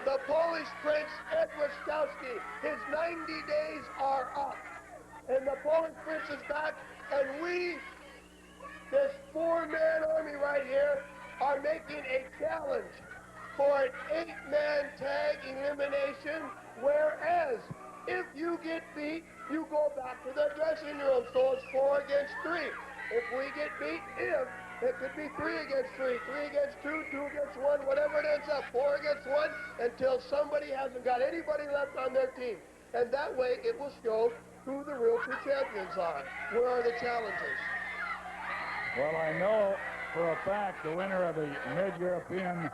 the Polish Prince, Ed Wiskowski. His 90 days are up. And the Polish Prince is back, and we, this four-man army right here, are making a challenge for an 8-man tag elimination, whereas if you get beat, you go back to the dressing room. So it's 4 against 3. If we get beat, it could be 3 against 3, 3 against 2, 2 against 1, whatever it ends up, 4 against 1, until somebody hasn't got anybody left on their team. And that way it will show who the real true champions are. Where are the challenges? Well, I know for a fact the winner of the Mid-European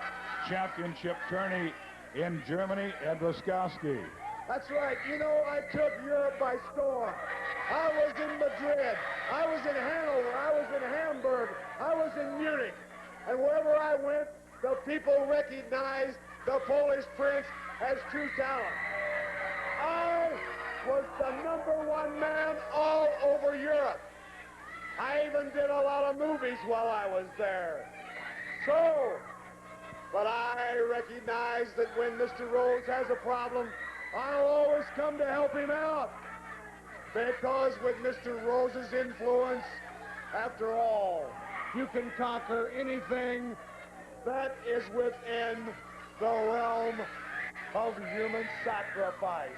Championship tourney in Germany, Ed Wiskowski. That's right. You know, I took Europe by storm. I was in Madrid. I was in Hanover. I was in Hamburg. I was in Munich. And wherever I went, the people recognized the Polish Prince as true talent. I was the #1 man all over Europe. I even did a lot of movies while I was there. But I recognize that when Mr. Rhodes has a problem, I'll always come to help him out. Because with Mr. Rhodes' influence, after all, you can conquer anything that is within the realm of human sacrifice.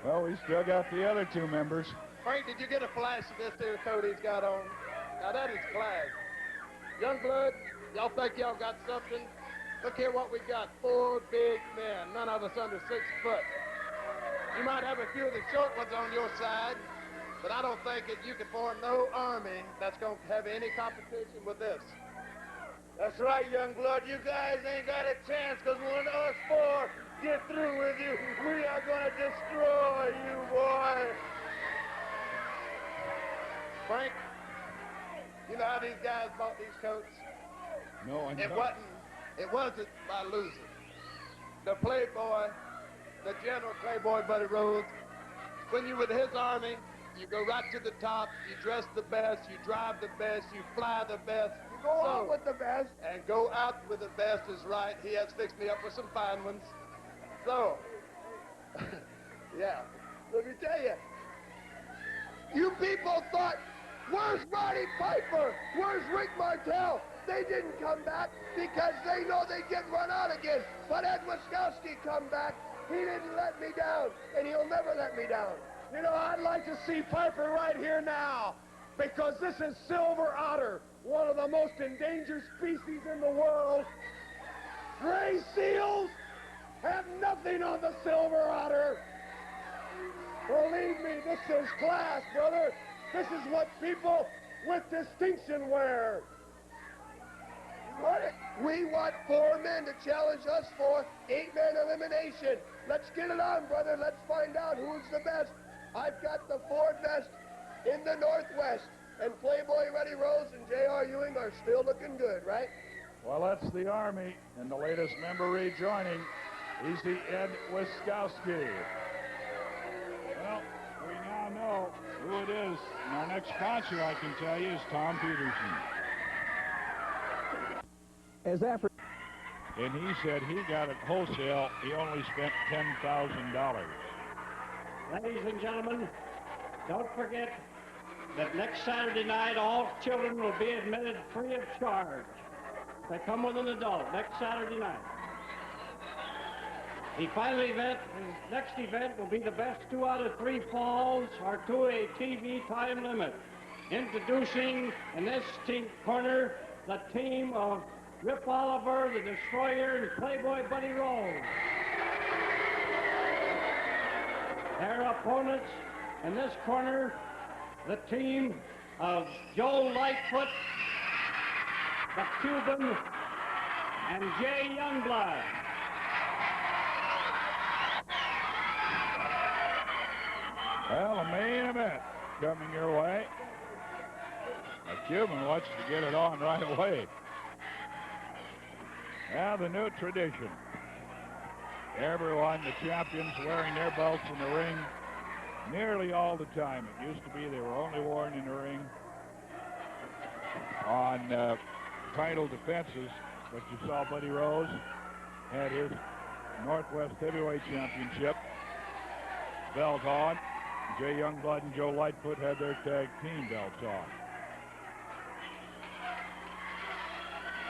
Well, we still got the other 2 members. Frank, did you get a flash of this here coat he's got on? Now that is class. Youngblood, y'all think y'all got something? Look here what we got. 4 big men, none of us under 6 foot. You might have a few of the short ones on your side, but I don't think that you can form no army that's going to have any competition with this. That's right, Youngblood. You guys ain't got a chance, because when us 4 get through with you, we are going to destroy you, boy. Frank, you know how these guys bought these coats? No, I don't. It wasn't by losing. The playboy, the general playboy Buddy Rhodes, when you with his army, you go right to the top, you dress the best, you drive the best, you fly the best. You go out with the best. And go out with the best is right. He has fixed me up with some fine ones. So, yeah, let me tell you, you people thought, where's Roddy Piper? Where's Rick Martel? They didn't come back because they know they get run out again. But Ed Wiskowski come back. He didn't let me down, and he'll never let me down. You know, I'd like to see Piper right here now, because this is silver otter, one of the most endangered species in the world. Gray seals have nothing on the silver otter. Believe me, this is class, brother. This is what people with distinction wear. We want 4 men to challenge us for 8-man elimination. Let's get it on, brother. Let's find out who's the best. I've got the 4 best in the Northwest, and Playboy Buddy Rhodes and J.R. Ewing are still looking good, right? Well, that's the Army, and the latest member rejoining, he's the Ed Wiskowski. Well, we now know who it is. And our next sponsor, I can tell you, is Tom Peterson. And he said he got it wholesale. He only spent $10,000. Ladies and gentlemen, don't forget that next Saturday night all children will be admitted free of charge. They come with an adult next Saturday night. The final event, the next event, will be the best 2 out of 3 falls or to a TV time limit. Introducing in this corner the team of Rip Oliver, the Destroyer, and Playboy Buddy Rhodes. Their opponents in this corner, the team of Joe Lightfoot, the Cuban, and Jay Youngblood. Well, the main event coming your way. A Cuban wants to get it on right away. Now the new tradition. Everyone, the champions, wearing their belts in the ring nearly all the time. It used to be they were only worn in the ring on title defenses, but you saw Buddy Rhodes had his Northwest Heavyweight Championship belt on. Jay Youngblood and Joe Lightfoot had their tag team belts on.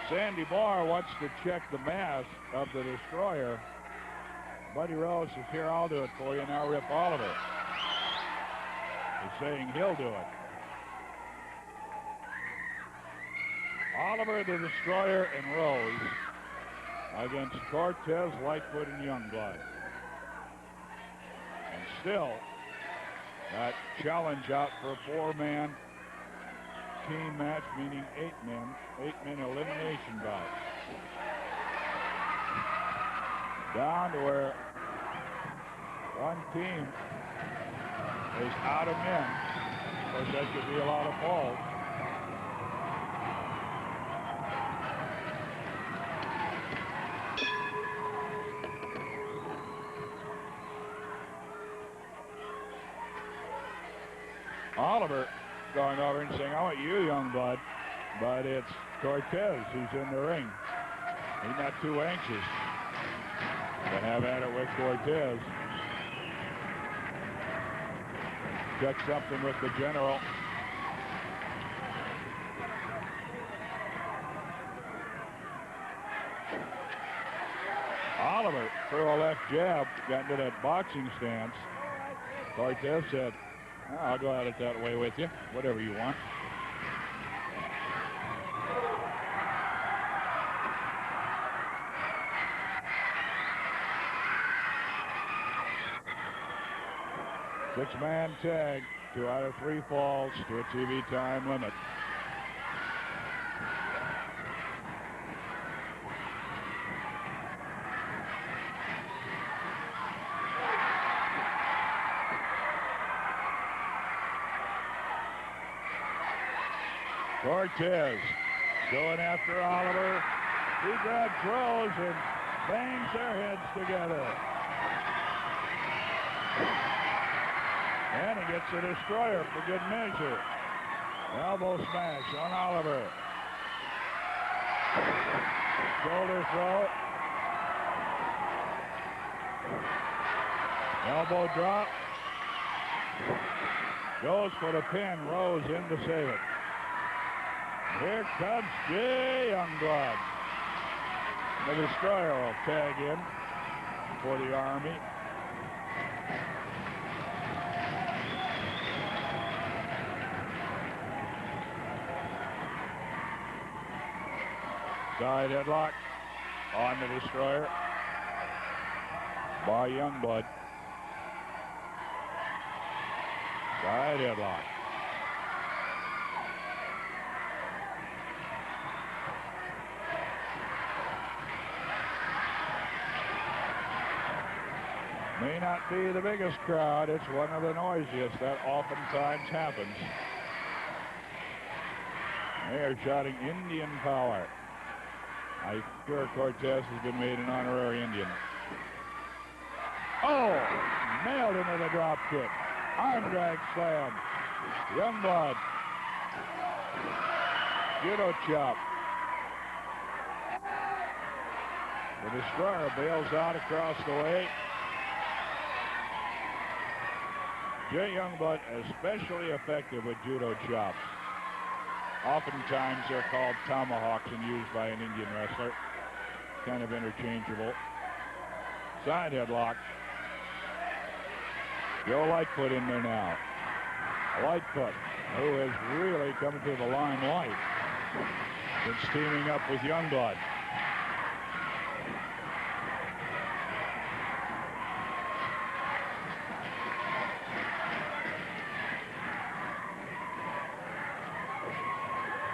Sandy Barr wants to check the mass of the Destroyer. Buddy Rose is here. I'll do it for you. Now Rip Oliver is saying he'll do it. Oliver, the Destroyer, and Rose against Cortez, Lightfoot, and Youngblood. And still, that challenge out for a four-man team match, meaning eight-man elimination bout. Down to where one team is out of men. Of course, that could be a lot of falls. Oliver going over and saying, I want you, Youngblood, but it's Cortez who's in the ring. He's not too anxious to have at it with Cortez. Check something with the general. Oliver threw a left jab, got into that boxing stance. Cortez said, I'll go at it that way with you, whatever you want. Six-man tag, 2 out of 3 falls to a TV time limit. Cortez going after Oliver. He grabs Rose and bangs their heads together. And he gets the Destroyer for good measure. Elbow smash on Oliver. Shoulder throw. Elbow drop. Goes for the pin. Rose in to save it. Here comes Jay Youngblood. The Destroyer will tag in for the Army. Side headlock on the Destroyer by Youngblood. Side headlock. May not be the biggest crowd. It's one of the noisiest. That oftentimes happens. They are shouting Indian power. I'm sure Cortez has been made an honorary Indian. Oh! Nailed into the drop kick. Arm drag slam. Youngblood. Judo chop. The Destroyer bails out across the way. Jay Youngblood especially effective with judo chops. Oftentimes they're called tomahawks and used by an Indian wrestler. Kind of interchangeable. Side headlock. Joe Lightfoot in there now. Lightfoot, who has really come to the limelight since teaming up with Youngblood.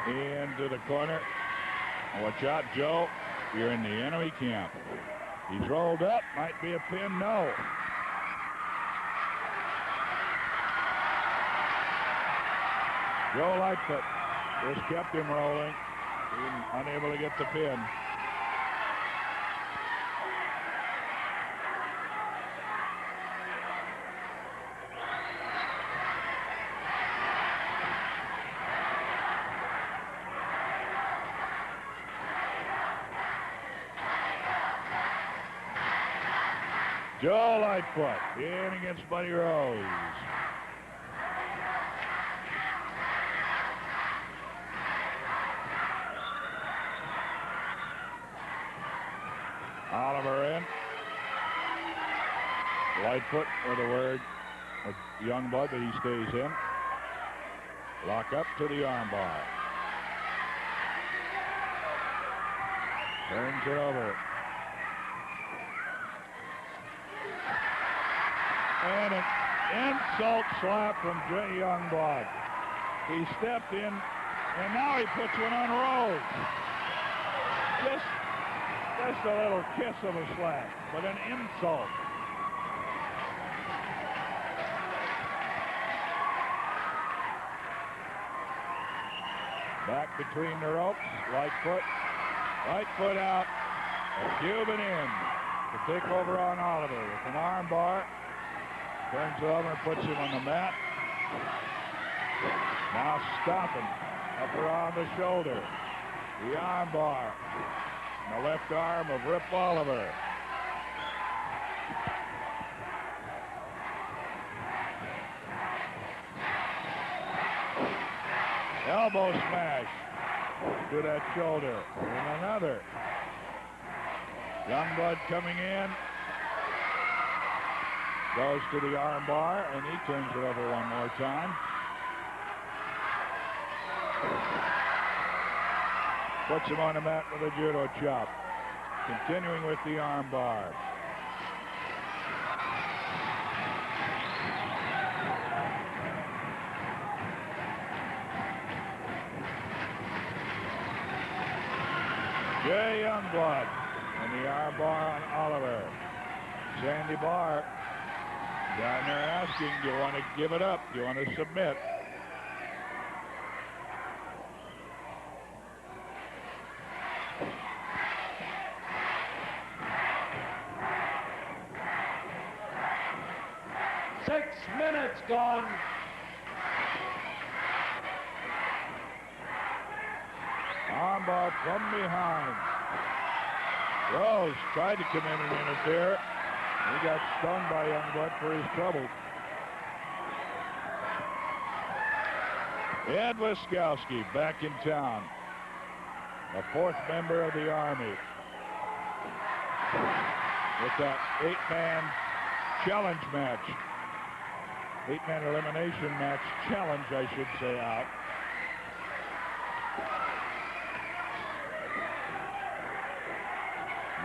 Into the corner. Watch out, Joe. You're in the enemy camp. He's rolled up. Might be a pin. No. Joe Lightfoot just kept him rolling. Unable to get the pin. Joe Lightfoot in against Buddy Rose. Oliver in. Lightfoot with a word with Youngblood that he stays in. Lock up to the armbar. Turns it over. And an insult slap from Jay Youngblood. He stepped in, and now he puts one on Rose. Just a little kiss of a slap, but an insult. Back between the ropes, Lightfoot out, and Cuban in to take over on Oliver with an arm bar. Turns it over and puts him on the mat. Now stopping up around the shoulder. The arm bar. And the left arm of Rip Oliver. Elbow smash to that shoulder. And another. Youngblood coming in. Goes to the arm bar, and he turns it over one more time. Puts him on the mat with a judo chop. Continuing with the arm bar. Jay Youngblood and the arm bar on Oliver. Sandy Barr down there asking, do you want to give it up? Do you want to submit? Minutes gone. Armbar from behind. Rose tried to come in and interfere. He got stung by Youngblood for his trouble. Ed Wiskowski back in town. The fourth member of the Army. With that 8-man challenge match. 8-man elimination match challenge, I should say, out.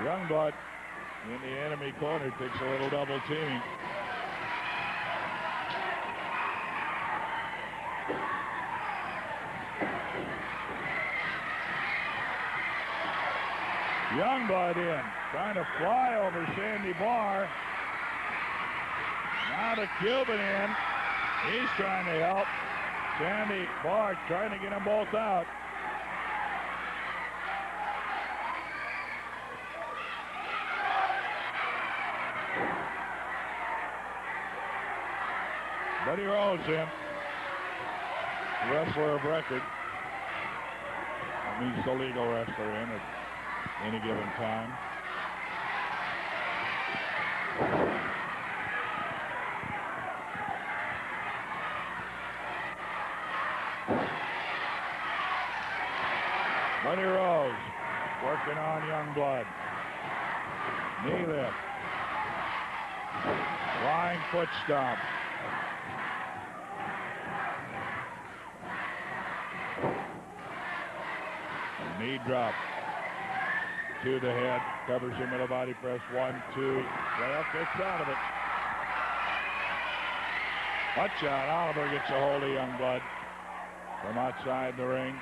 Youngblood in the enemy corner takes a little double teaming. Youngblood in, trying to fly over Sandy Barr. Now to Cuban in. He's trying to help. Sandy Barr trying to get them both out. Buddy Rose in. Wrestler of record. That means the legal wrestler in at any given time. Buddy Rose working on Youngblood. Knee lift. Flying foot stomp. Knee drop to the head, covers him with a body press. 1, 2. Well, gets out of it. Watch out. Oliver gets a hold of Youngblood from outside the ring.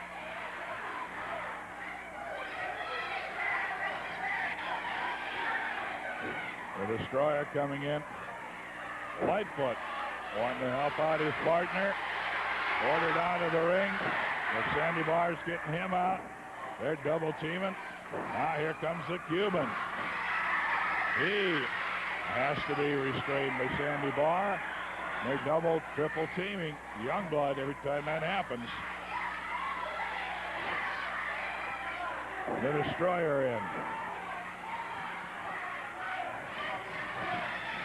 The destroyer coming in. Lightfoot wanting to help out his partner. Ordered out of the ring. But Sandy Barr's getting him out. They're double teaming. Now here comes the Cuban. He has to be restrained by Sandy Barr. They're double, triple teaming Youngblood every time that happens. The destroyer in.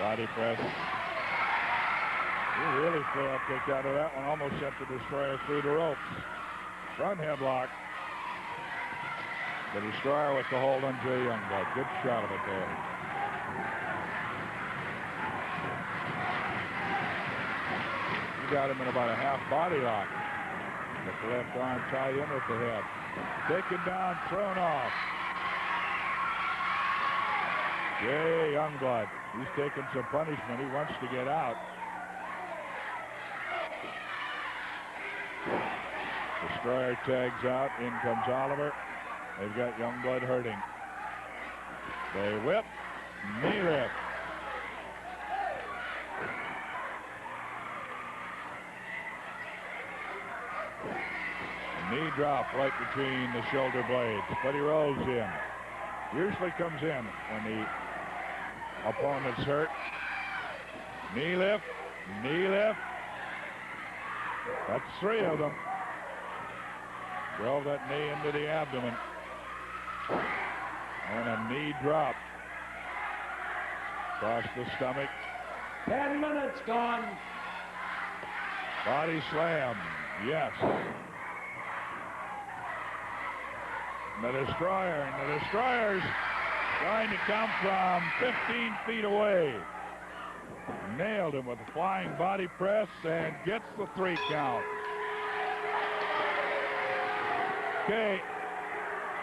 Body press. He really failed kick out of that one. Almost sent the Destroyer through the ropes. Front headlock. The Destroyer with the hold on Jay Youngblood. Good shot of it there. He got him in about a half body lock. With the left arm tied in with the head. Taken down, thrown off. Jay Youngblood. He's taking some punishment. He wants to get out. Destroyer tags out. In comes Oliver. They've got Youngblood hurting. They whip. Knee lift. Knee drop right between the shoulder blades. But he rolls in. Usually comes in when the opponent's hurt. Knee lift. Knee lift. That's 3 of them. Drove that knee into the abdomen. And a knee drop. Across the stomach. 10 minutes gone. Body slam. Yes. The Destroyer. And the Destroyer's trying to come from 15 feet away. Nailed him with a flying body press and gets the 3 count. Okay,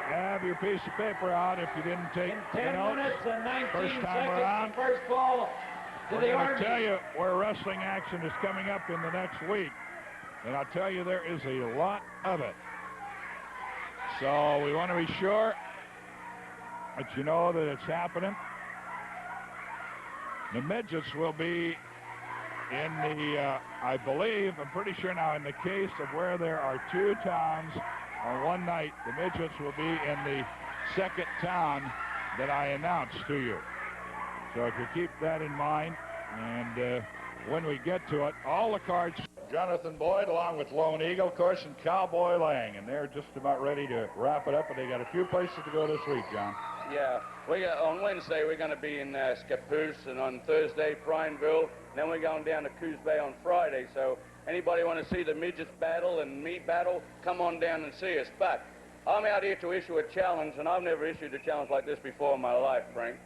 have your piece of paper out if you didn't take In 10 minutes and 19 first time seconds, around. the first fall to We're the going Army. to tell you where wrestling action is coming up in the next week. And I'll tell you there is a lot of it. So we want to be sure that you know that it's happening. The midgets will be in the, I believe, I'm pretty sure now, in the case of where there are 2 towns on one night, the midgets will be in the second town that I announced to you. So if you keep that in mind, and when we get to it, all the cards, Jonathan Boyd along with Lone Eagle, of course, and Cowboy Lang, and they're just about ready to wrap it up, and they got a few places to go this week, John. Yeah, on Wednesday we're going to be in Scappoose, and on Thursday Prineville, and then we're going down to Coos Bay on Friday. So anybody want to see the midgets battle and me battle, come on down and see us. But I'm out here to issue a challenge, and I've never issued a challenge like this before in my life, Frank.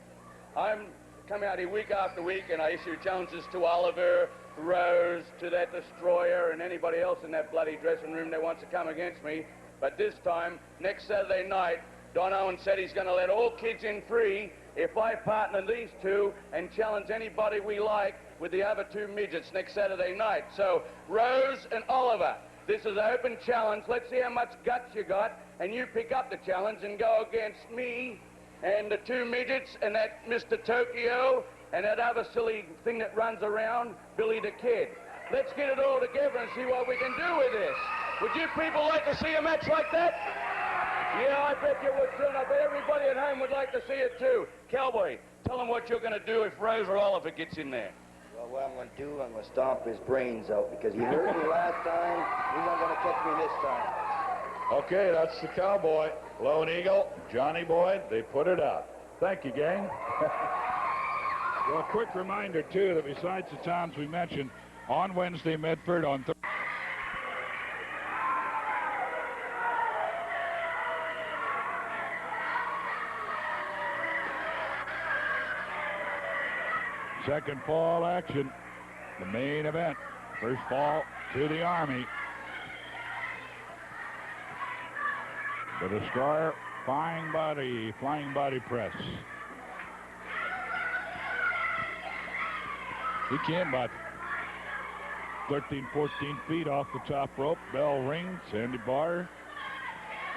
I'm come out here week after week, and I issue challenges to Oliver, Rose, to that Destroyer, and anybody else in that bloody dressing room that wants to come against me. But this time, next Saturday night, Don Owen said he's going to let all kids in free if I partner these 2 and challenge anybody we like with the other 2 midgets next Saturday night. So, Rose and Oliver, this is an open challenge. Let's see how much guts you got, and you pick up the challenge and go against me and the 2 midgets and that Mr. Tokyo and that other silly thing that runs around, Billy the Kid. Let's get it all together and see what we can do with this. Would you people like to see a match like that? Yeah, I bet you would too, and I bet everybody at home would like to see it too. Cowboy, tell them what you're going to do if Rose or Oliver gets in there. Well, what I'm going to do, I'm going to stomp his brains out because he hurt me last time. He's not going to catch me this time. Okay, that's the Cowboy. Lone Eagle, Johnny Boyd, they put it out. Thank you, gang. Well, a quick reminder, too, that besides the towns we mentioned, on Wednesday, Medford, on Thursday. Second fall action, the main event. First fall to the Army. The Destroyer, flying body press. He came about 13, 14 feet off the top rope. Bell rings. Sandy Barr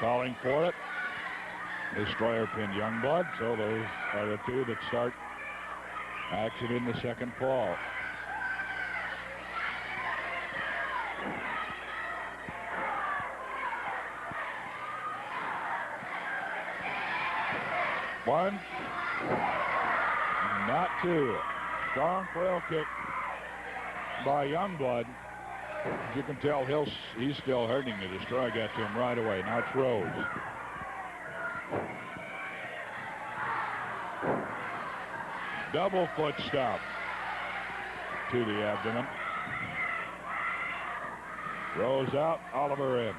calling for it. Destroyer pinned Youngblood. So those are the 2 that start action in the second fall. One, not 2. Strong flail kick by Youngblood. As you can tell, he's still hurting. The Destroyer got to him right away. Now it's Rose. Double foot stop. to the abdomen. Rose out, Oliver in.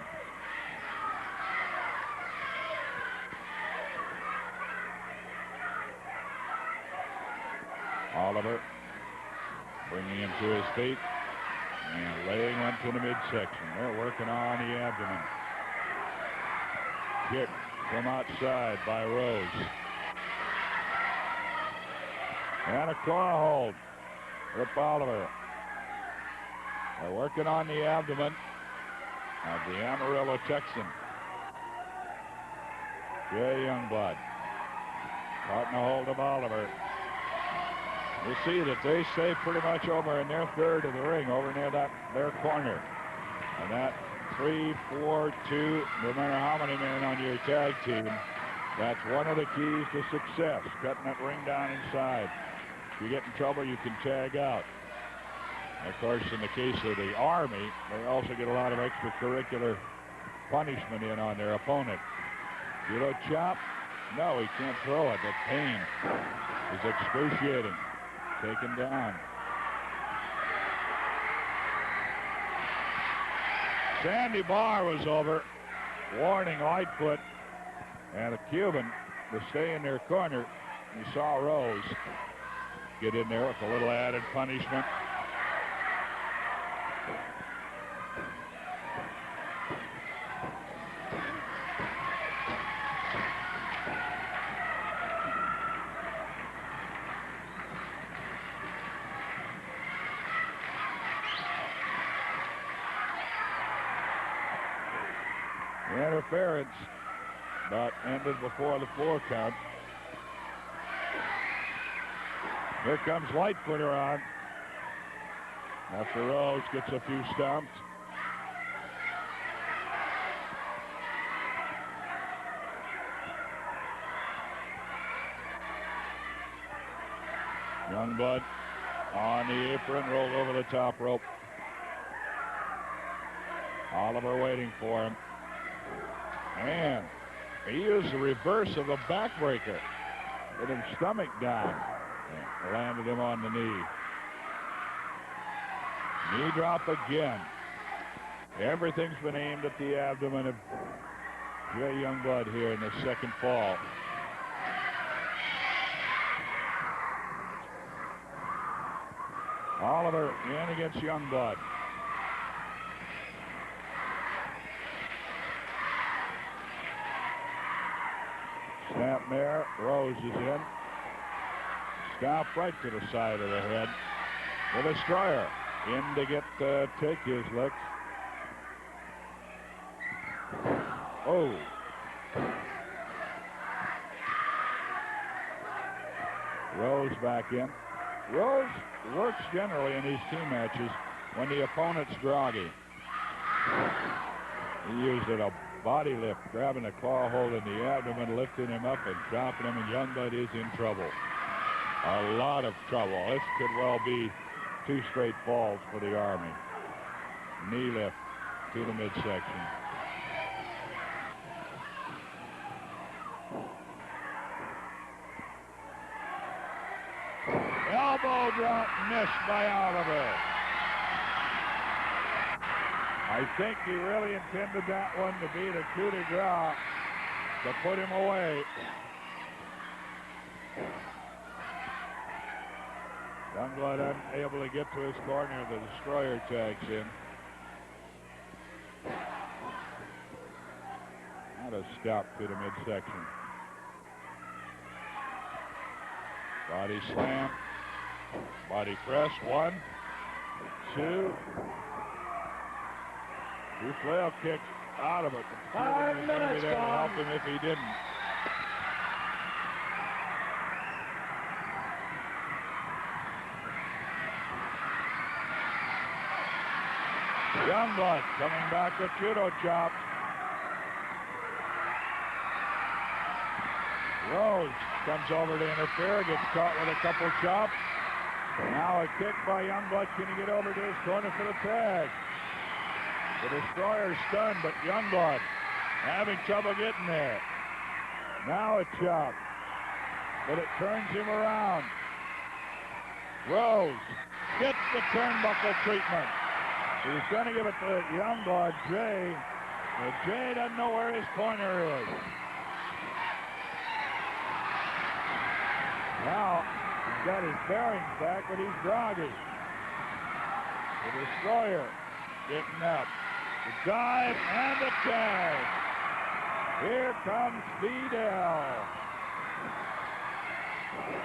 Oliver bringing him to his feet and laying one to the midsection. They're working on the abdomen. Kick from outside by Rose. And a claw hold. Rip Oliver. They're working on the abdomen of the Amarillo Texan. Jay Youngblood caught in a hold of Oliver. You see that they stay pretty much over in their third of the ring, over near their corner. And that 3-4-2, no matter how many men on your tag team, that's one of the keys to success, cutting that ring down inside. If you get in trouble, you can tag out. And of course, in the case of the Army, they also get a lot of extracurricular punishment in on their opponent. Judo chop? No, he can't throw it. The pain is excruciating. Taken down. Sandy Barr was over, warning Lightfoot and a Cuban to stay in their corner. You saw Rose get in there with a little added punishment. Interference but ended before the 4 count. Here comes Lightfoot around after Rose gets a few stomps. Youngblood on the apron, rolled over the top rope. Oliver waiting for him. And he used the reverse of a backbreaker. With him stomach down. And landed him on the knee. Knee drop again. Everything's been aimed at the abdomen of Jay Youngblood here in the second fall. Oliver in against Youngblood. Snapmare, Rose is in. Stop right to the side of the head. The Destroyer in to get take his lick. Oh. Rose back in. Rose works generally in these team matches when the opponent's groggy. He used it a body lift, grabbing a claw hold in the abdomen, lifting him up and dropping him, and Youngblood is in trouble. A lot of trouble. This could well be 2 straight falls for the Army. Knee lift to the midsection. Elbow drop missed by Oliver. I think he really intended that one to be the coup de grace to put him away. Youngblood unable to get to his corner. The Destroyer tags in. Not a stop to the midsection. Body slam. Body press. 1, 2. 2 flail kicks out of it. 5 minutes gone. Help him if he didn't. Youngblood coming back with judo chop. Rose comes over to interfere, gets caught with a couple chops. Now a kick by Youngblood. Can he get over to his corner for the tag? The Destroyer stunned, but Youngblood having trouble getting there. Now a chop, but it turns him around. Rose gets the turnbuckle treatment. He's going to give it to Youngblood, Jay. But Jay doesn't know where his corner is. Now, he's got his bearings back, but he's groggy. The Destroyer getting up. The dive and the tag. Here comes Fidel.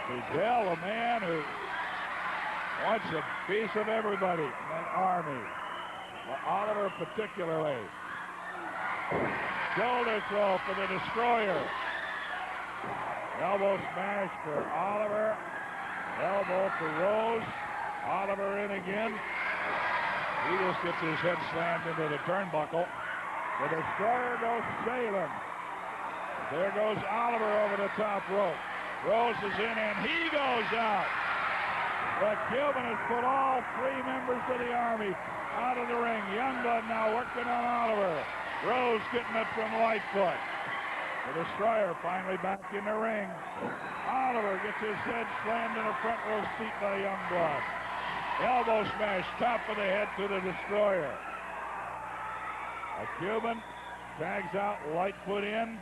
Fidel, a man who wants a piece of everybody in that army. Well, Oliver particularly. Shoulder throw for the Destroyer. Elbow smash for Oliver. Elbow for Rose. Oliver in again. He just gets his head slammed into the turnbuckle. The Destroyer goes sailing. There goes Oliver over the top rope. Rose is in and he goes out. The Cuban has put all three members of the Army out of the ring. Youngblood now working on Oliver. Rose getting it from Lightfoot. The Destroyer finally back in the ring. Oliver gets his head slammed in a front row seat by Youngblood. Elbow smash, top of the head to the Destroyer. A Cuban tags out Lightfoot in.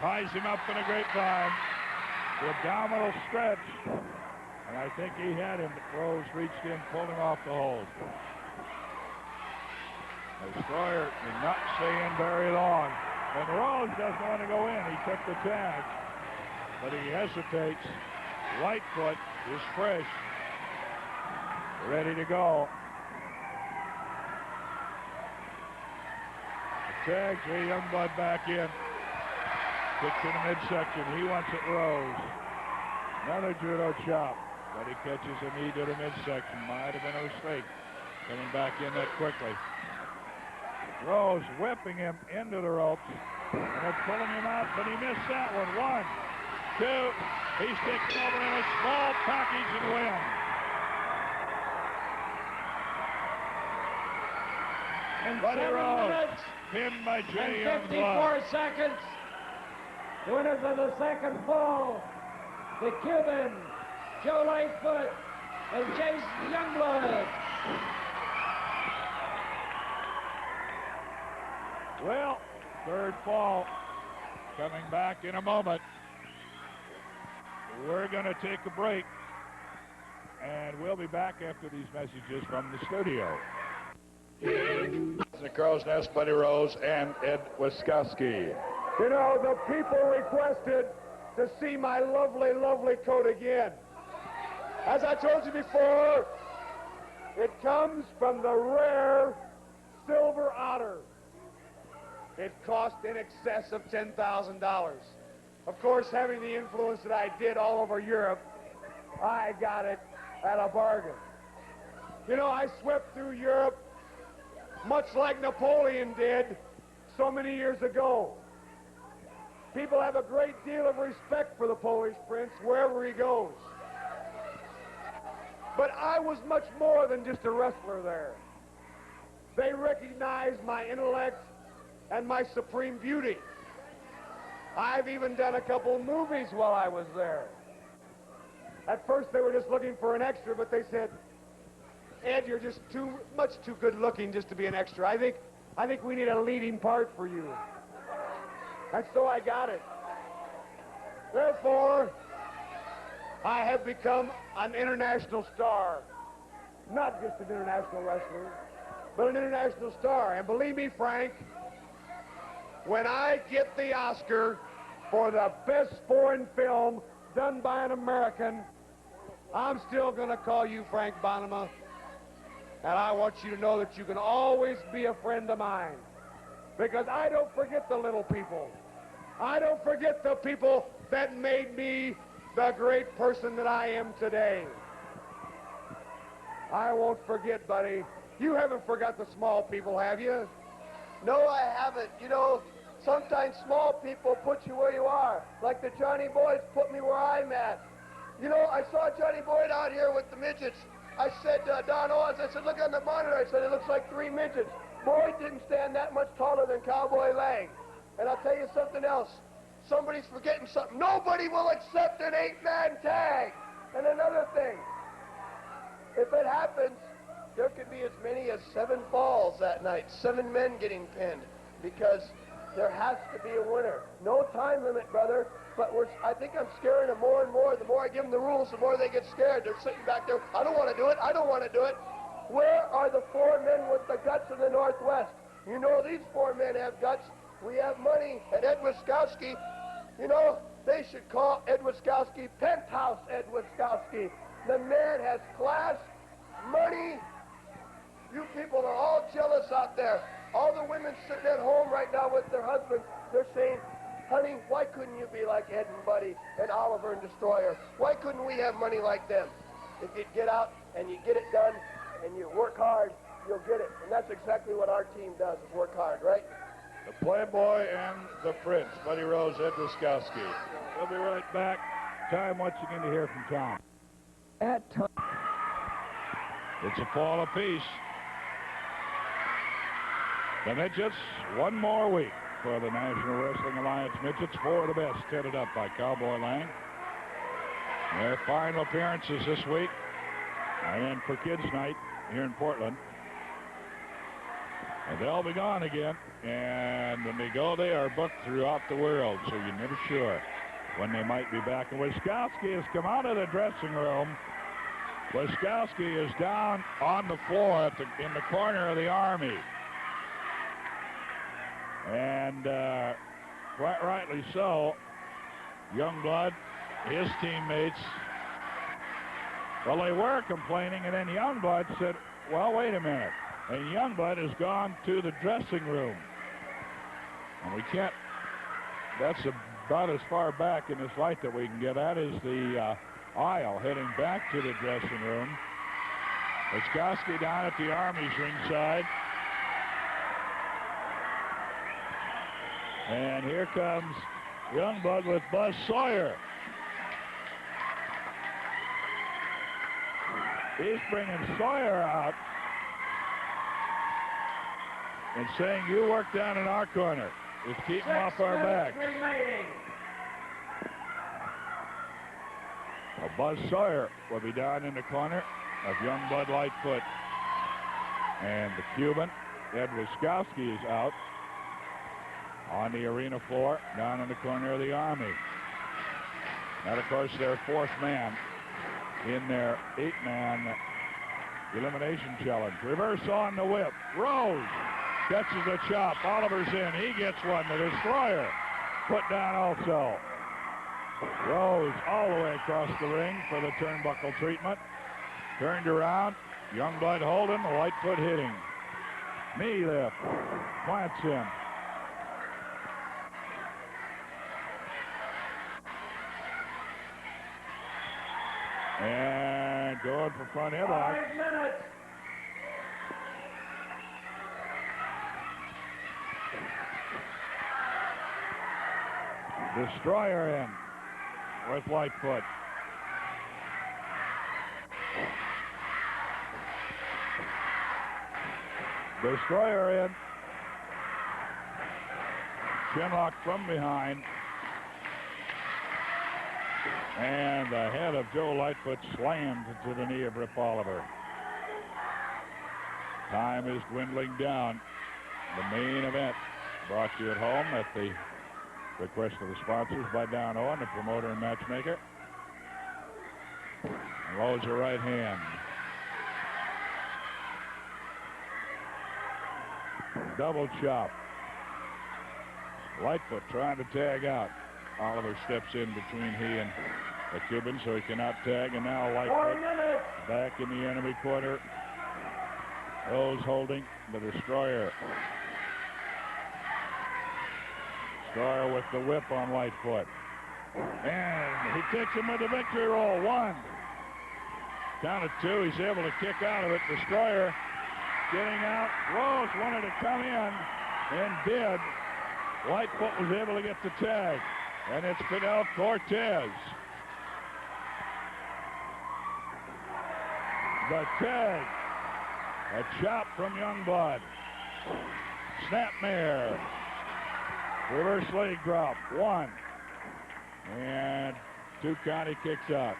Ties him up in a grapevine. The abdominal stretch. And I think he had him. Rose reached in, pulled him off the hold. The Sawyer did not stay in very long. And Rose doesn't want to go in. He took the tag. But he hesitates. Lightfoot is fresh. Ready to go. The tag, Jay Youngblood back in. Kicks in the midsection. He wants it Rose. Another judo chop. But he catches a knee to the midsection. Might have been a mistake. Coming back in that quickly. Rose whipping him into the ropes. And they're pulling him out, but he missed that one. 1, 2. He sticks over in a small package and wins. In Buddy 7 Rose, minutes pinned by Jay and Youngblood. 54 seconds. The winners of the second fall, the Cuban, Joe Lightfoot, and Jason Youngblood. Well, third fall coming back in a moment. We're going to take a break, and we'll be back after these messages from the studio. The Crow's Nest, Buddy Rose, and Ed Wiskowski. You know, the people requested to see my lovely, lovely coat again. As I told you before, it comes from the rare silver otter. It cost in excess of $10,000. Of course, having the influence that I did all over Europe, I got it at a bargain. You know, I swept through Europe much like Napoleon did so many years ago. People have a great deal of respect for the Polish prince wherever he goes. But I was much more than just a wrestler there. They recognized my intellect and my supreme beauty. I've even done a couple movies while I was there. At first they were just looking for an extra, but they said, Ed, you're just much too good looking just to be an extra. I think we need a leading part for you. And so I got it. Therefore, I have become an international star. Not just an international wrestler, but an international star. And believe me, Frank, when I get the Oscar for the best foreign film done by an American, I'm still going to call you Frank Bonema. And I want you to know that you can always be a friend of mine. Because I don't forget the little people. I don't forget the people that made me the great person that I am today. I won't forget, buddy. You haven't forgot the small people, have you? No, I haven't. You know, sometimes small people put you where you are. Like the Johnny Boys put me where I'm at. You know, I saw Johnny Boyd out here with the midgets. I said, Don Oz, I said, look on the monitor. I said, it looks like 3 midgets. Boyd didn't stand that much taller than Cowboy Lang. And I'll tell you something else. Somebody's forgetting something. Nobody will accept an 8-man tag. And another thing, if it happens, there could be as many as 7 falls that night, 7 men getting pinned, because there has to be a winner. No time limit, brother, but I think I'm scaring them more and more. The more I give them the rules, the more they get scared. They're sitting back there, I don't want to do it, I don't want to do it. Where are the 4 men with the guts in the Northwest? You know these 4 men have guts. We have money, and Ed Wiskowski, you know, they should call Ed Wiskowski Penthouse Ed Wiskowski. The man has class, money. You people are all jealous out there. All the women sitting at home right now with their husbands, they're saying, honey, why couldn't you be like Ed and Buddy and Oliver and Destroyer? Why couldn't we have money like them? If you get out and you get it done and you work hard, you'll get it. And that's exactly what our team does, is work hard, right? The Playboy and the Prince, Buddy Rose, Ed Wiskowski. We'll be right back. Time, what you going to hear from Tom? At time. It's a fall apiece. The midgets, one more week for the National Wrestling Alliance midgets. 4 of the best, headed up by Cowboy Lang. Their final appearances this week are in for Kids Night here in Portland. And they'll be gone again. And when they go, they are booked throughout the world, so you're never sure when they might be back. And Wiskowski has come out of the dressing room. Wiskowski is down on the floor in the corner of the Army. And quite rightly so, Youngblood, his teammates, well, they were complaining, and then Youngblood said, well, wait a minute. And Youngblood has gone to the dressing room. And we can't, that's about as far back in this light that we can get at is the aisle heading back to the dressing room. Wiskowski down at the Army's ringside. And here comes Youngblood with Buzz Sawyer. He's bringing Sawyer out and saying, you work down in our corner. Just keep him off our back. Well, Buzz Sawyer will be down in the corner of Youngblood Lightfoot. And the Cuban, Ed Wiskowski, is out on the arena floor, down in the corner of the Army. That, of course, their 4th man in their 8-man elimination challenge. Reverse on the whip. Rose catches a chop. Oliver's in. He gets one. The Destroyer put down also. Rose all the way across the ring for the turnbuckle treatment. Turned around. Youngblood holding. The Lightfoot hitting. Knee lift. Plants in. And going for front headlock. 5 minutes. Destroyer in with Lightfoot. Destroyer in. Chinlock from behind. And the head of Joe Lightfoot slammed into the knee of Rip Oliver. Time is dwindling down. The main event brought to you at home at the request of the sponsors by Don Owen, the promoter and matchmaker. Lows her right hand. Double chop. Lightfoot trying to tag out. Oliver steps in between he and the Cuban, so he cannot tag, and now Lightfoot back in the enemy quarter. Rose holding the Destroyer. Destroyer with the whip on Lightfoot. And he takes him with the victory roll. 1. Count of 2. He's able to kick out of it. Destroyer getting out. Rose wanted to come in and did. Lightfoot was able to get the tag. And it's Fidel Cortez. The tag. A chop from Youngblood. Snapmare. Reverse leg drop. 1. And 2 count. He kicks out.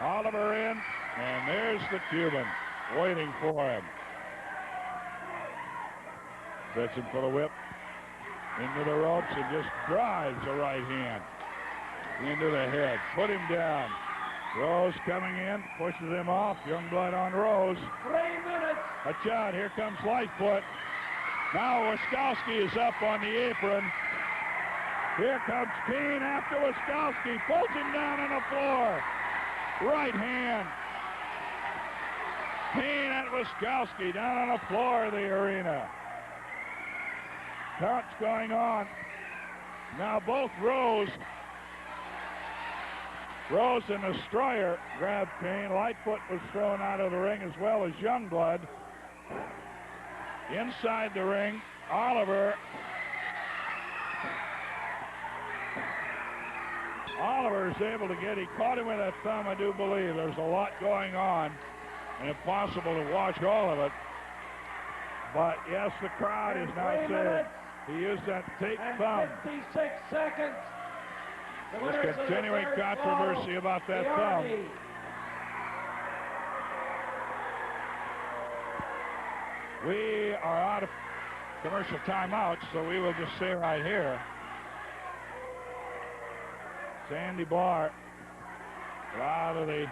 Oliver in, and there's the Cuban waiting for him. Fetching for the whip. Into the ropes and just drives the right hand into the head. Put him down. Rose coming in, pushes him off. Youngblood on Rose. 3 minutes. Watch out, here comes Lightfoot. Now Wiskowski is up on the apron. Here comes Kane after Wiskowski. Pulls him down on the floor. Right hand. Kane at Wiskowski down on the floor of the arena. Count's going on. Now both Rose and Destroyer grabbed Kane. Lightfoot was thrown out of the ring as well as Youngblood. Inside the ring, Oliver is able to get, he caught him with that thumb, I do believe. There's a lot going on, and impossible to watch all of it. But yes, the crowd is now saying he used that tape thumb. 56 seconds. There's continuing controversy about that thumb. We are out of commercial timeouts, so we will just say right here, Sandy Barr, a lot of the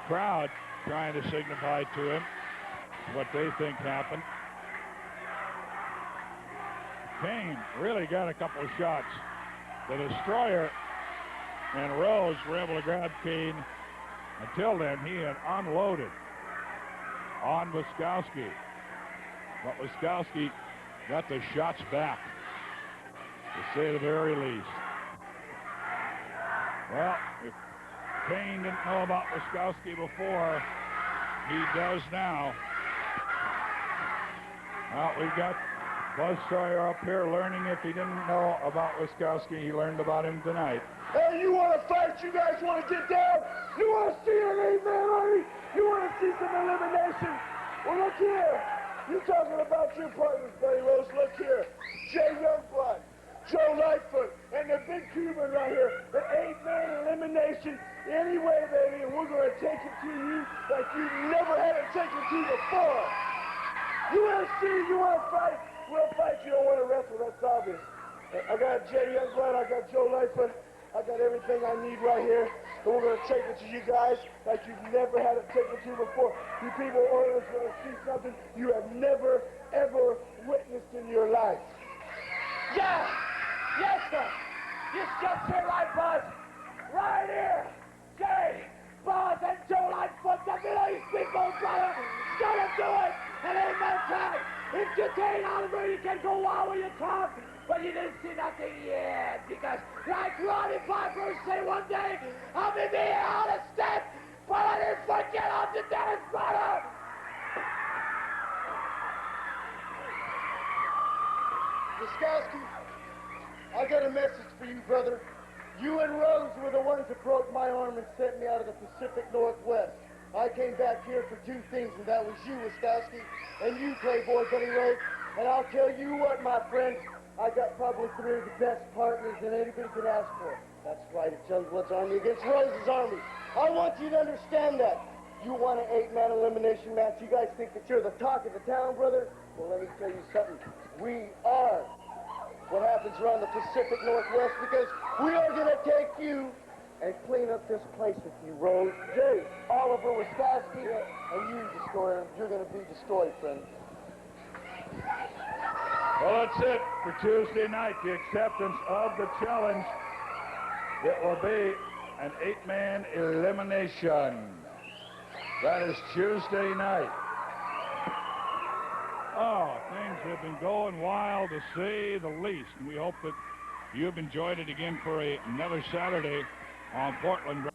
crowd trying to signify to him what they think happened. Kane really got a couple of shots. The Destroyer and Rose were able to grab Kane. Until then, he had unloaded on Wiskowski. But Wiskowski got the shots back, to say the very least. Well, if Kane didn't know about Wiskowski before, he does now. Well, we've got Buzz Sawyer up here learning. If he didn't know about Wiskowski, he learned about him tonight. Hey, you want to fight? You guys want to get down? You want to see an 8-man army? You want to see some elimination? Well, look here. You talking about your partners, Buddy Rose. Look here. Jay Youngblood, Joe Lightfoot, and the big Cuban right here. The 8-man elimination anyway, baby. And we're going to take it to you like you never had it taken to you before. You want to see? You want to fight? We'll fight. You don't want to wrestle. That's obvious. I got Jay Youngblood. I got Joe Lightfoot. I got everything I need right here. And we're going to take it to you guys like you've never had it taken to you before. You people are going to see something you have never, ever witnessed in your life. Yeah! Yes, sir! You just hear right, Buzz. Right here. Jay, Buzz, and Joe Lightfoot, the Middle East people, brother. Gonna do it. An 8-man tag. If you Jay Oliver, you can go wild with your talk. But you didn't see nothing yet, because like Roddy Piper said one day, I'll be here on the step, but I didn't forget on the dance, brother! Wiskowski, I got a message for you, brother. You and Rose were the ones that broke my arm and sent me out of the Pacific Northwest. I came back here for two things, and that was you, Wiskowski, and you, Playboy Buddy Rose. And I'll tell you what, my friend, I got probably three of the best partners that anybody could ask for. That's right, it's Youngblood's army against Rose's army. I want you to understand that. You want an 8-man elimination match? You guys think that you're the talk of the town, brother? Well, let me tell you something. We are what happens around the Pacific Northwest, because we are going to take you and clean up this place with you, Rose, Jay, Oliver, Wiskowski, and you, Destroyer. You're going to be destroyed, friend. Well, that's it for Tuesday night, the acceptance of the challenge. It will be an 8-man elimination. That is Tuesday night. Oh, things have been going wild, to say the least. And we hope that you've enjoyed it again for another Saturday on Portland.